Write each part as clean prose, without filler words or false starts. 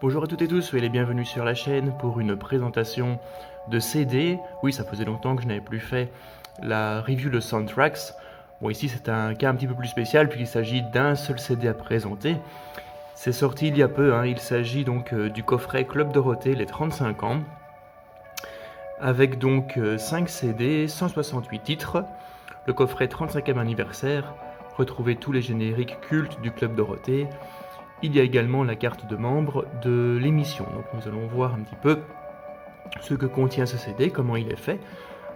Bonjour à toutes et tous, soyez les bienvenus sur la chaîne pour une présentation de CD. Oui, ça faisait longtemps que je n'avais plus fait la review de Soundtracks. Bon, ici c'est un cas un petit peu plus spécial puisqu'il s'agit d'un seul CD à présenter. C'est sorti il y a peu, il s'agit donc du coffret Club Dorothée, les 35 ans, avec donc 5 CD, 168 titres, le coffret 35e anniversaire, retrouvez tous les génériques cultes du Club Dorothée. Il y a également la carte de membre de l'émission, donc nous allons voir un petit peu ce que contient ce CD, comment il est fait.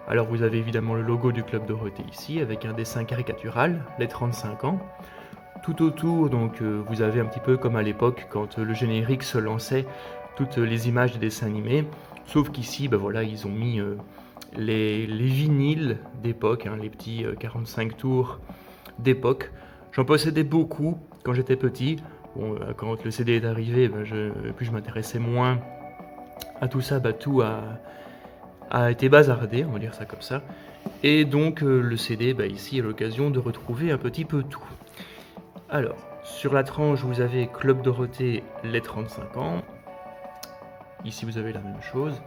Alors vous avez évidemment le logo du Club Dorothée ici, avec un dessin caricatural, les 35 ans. Tout autour, donc vous avez un petit peu comme à l'époque, quand le générique se lançait, toutes les images des dessins animés, sauf qu'ici, voilà, ils ont mis les vinyles d'époque, les petits 45 tours d'époque. J'en possédais beaucoup quand j'étais petit. Bon, quand le CD est arrivé, puis je m'intéressais moins à tout ça, tout a été bazardé, on va dire ça comme ça. Et donc le CD, ici, est l'occasion de retrouver un petit peu tout. Alors, sur la tranche, vous avez Club Dorothée, les 35 ans. Ici, vous avez la même chose.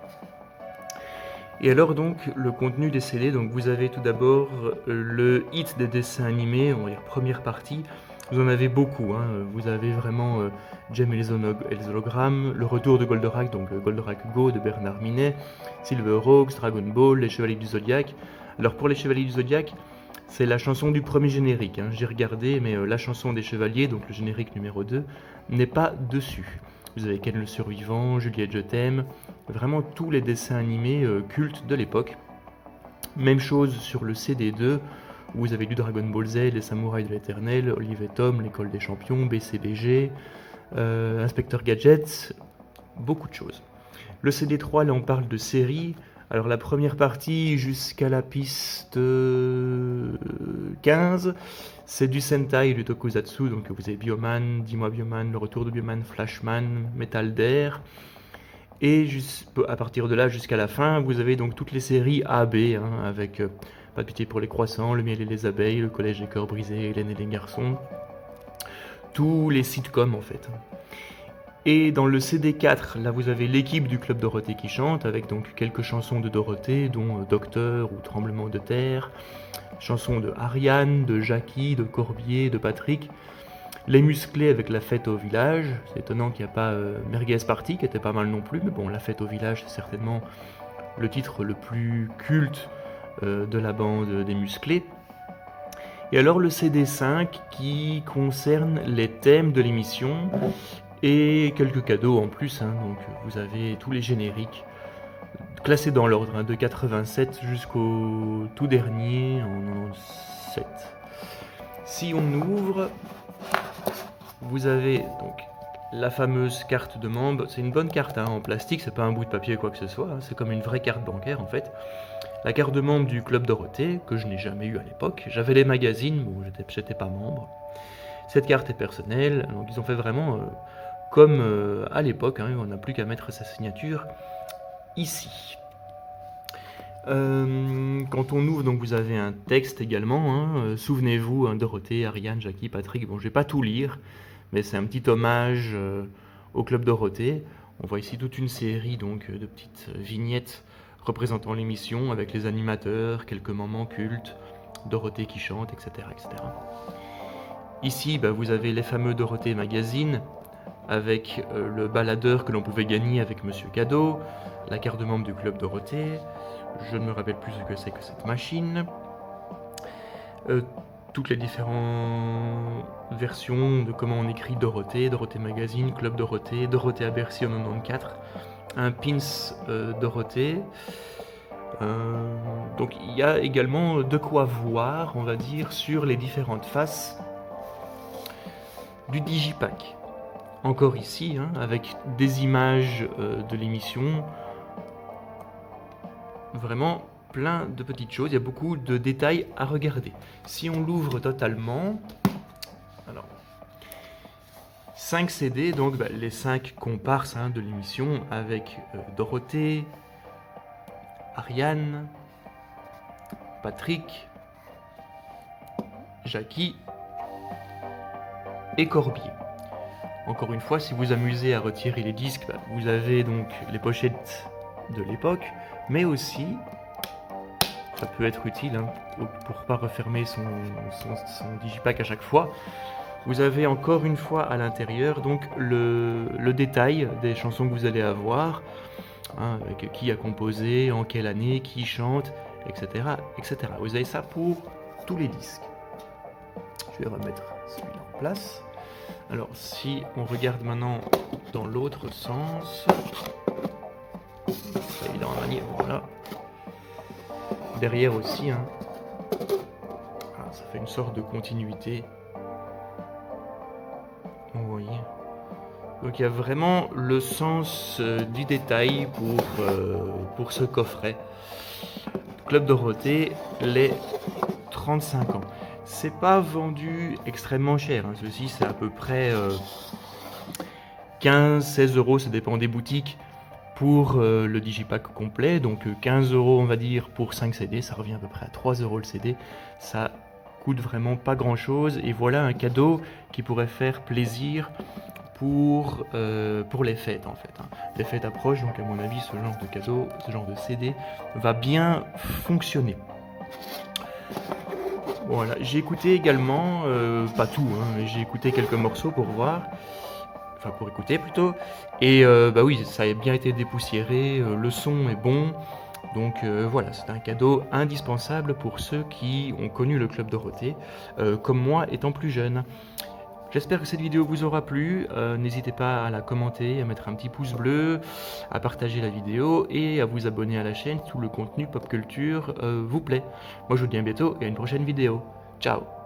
Et alors donc, le contenu des CD, donc vous avez tout d'abord le hit des dessins animés, on va dire première partie. Vous en avez beaucoup, vous avez vraiment Jem et les hologrammes, le retour de Goldorak, donc Goldorak Go de Bernard Minet, Silverhawks, Dragon Ball, les Chevaliers du Zodiac. Alors pour les Chevaliers du Zodiac, c'est la chanson du premier générique, j'ai regardé, mais la chanson des Chevaliers, donc le générique numéro 2, n'est pas dessus. Vous avez Ken le Survivant, Juliette Je t'aime, vraiment tous les dessins animés cultes de l'époque. Même chose sur le CD2, où vous avez du Dragon Ball Z, les Samouraïs de l'Éternel, Olive et Tom, l'École des Champions, BCBG, Inspecteur Gadget, beaucoup de choses. Le CD3, là on parle de séries. Alors la première partie jusqu'à la piste 15, c'est du Sentai et du Tokusatsu, donc vous avez Bioman, Dis-moi Bioman, le retour de Bioman, Flashman, Metal Dare. Et à partir de là jusqu'à la fin, vous avez donc toutes les séries A, B, avec Pas de pitié pour les croissants, Le miel et les abeilles, Le collège des cœurs brisés, Hélène et les garçons. Tous les sitcoms en fait. Et dans le CD4, là vous avez l'équipe du Club Dorothée qui chante, avec donc quelques chansons de Dorothée, dont Docteur ou Tremblement de terre, chansons de Ariane, de Jackie, de Corbier, de Patrick. Les musclés avec La fête au village, c'est étonnant qu'il n'y a pas Merguez Party, qui était pas mal non plus, mais bon, La fête au village, c'est certainement le titre le plus culte de la bande des musclés. Et alors le CD5 qui concerne les thèmes de l'émission et quelques cadeaux en plus, donc vous avez tous les génériques classés dans l'ordre, de 87 jusqu'au tout dernier en 97. Si on ouvre, vous avez donc la fameuse carte de membre. C'est une bonne carte en plastique, c'est pas un bout de papier ou quoi que ce soit, c'est comme une vraie carte bancaire en fait. La carte de membre du Club Dorothée, que je n'ai jamais eu à l'époque. J'avais les magazines, bon, j'étais pas membre. Cette carte est personnelle, donc ils ont fait vraiment comme à l'époque, on n'a plus qu'à mettre sa signature ici. Quand on ouvre, donc vous avez un texte également, souvenez-vous, Dorothée, Ariane, Jackie, Patrick, bon je vais pas tout lire, mais c'est un petit hommage au Club Dorothée. On voit ici toute une série donc, de petites vignettes représentant l'émission avec les animateurs, quelques moments cultes, Dorothée qui chante, etc. etc. Ici, vous avez les fameux Dorothée Magazine, avec le baladeur que l'on pouvait gagner avec Monsieur Cadeau, la carte de membre du Club Dorothée, je ne me rappelle plus ce que c'est que cette machine, toutes les différentes versions de comment on écrit Dorothée, Dorothée Magazine, Club Dorothée, Dorothée à Bercy en 94, un pins Dorothée. Donc il y a également de quoi voir, on va dire, sur les différentes faces du Digipack. Encore ici, avec des images de l'émission, vraiment plein de petites choses, il y a beaucoup de détails à regarder. Si on l'ouvre totalement, alors 5 CD, donc les 5 comparses de l'émission avec Dorothée, Ariane, Patrick, Jackie et Corbier. Encore une fois, si vous amusez à retirer les disques, vous avez donc les pochettes de l'époque, mais aussi, ça peut être utile hein, pour pas refermer son digipack à chaque fois. Vous avez encore une fois à l'intérieur donc le détail des chansons que vous allez avoir, hein, avec qui a composé, en quelle année, qui chante, etc., etc. Vous avez ça pour tous les disques. Je vais remettre celui-là en place. Alors si on regarde maintenant dans l'autre sens, c'est évident à manier, voilà. Derrière aussi, hein. Ah, ça fait une sorte de continuité. Vous voyez. Donc il y a vraiment le sens du détail pour ce coffret. Club Dorothée, les 35 ans. C'est pas vendu extrêmement cher, hein. Ceci c'est à peu près 15-16 euros, ça dépend des boutiques, pour le digipack complet. Donc 15 euros on va dire pour 5 CD, ça revient à peu près à 3 euros le CD. Ça coûte vraiment pas grand chose, et voilà un cadeau qui pourrait faire plaisir pour les fêtes en fait. Les fêtes approchent, donc à mon avis ce genre de cadeau, ce genre de CD va bien fonctionner. Voilà, j'ai écouté également, pas tout, hein, mais j'ai écouté quelques morceaux pour voir, enfin pour écouter plutôt, et bah oui, ça a bien été dépoussiéré, le son est bon, donc voilà, c'est un cadeau indispensable pour ceux qui ont connu le Club Dorothée, comme moi étant plus jeune. J'espère que cette vidéo vous aura plu, n'hésitez pas à la commenter, à mettre un petit pouce bleu, à partager la vidéo et à vous abonner à la chaîne si tout le contenu pop culture vous plaît. Moi je vous dis à bientôt et à une prochaine vidéo. Ciao!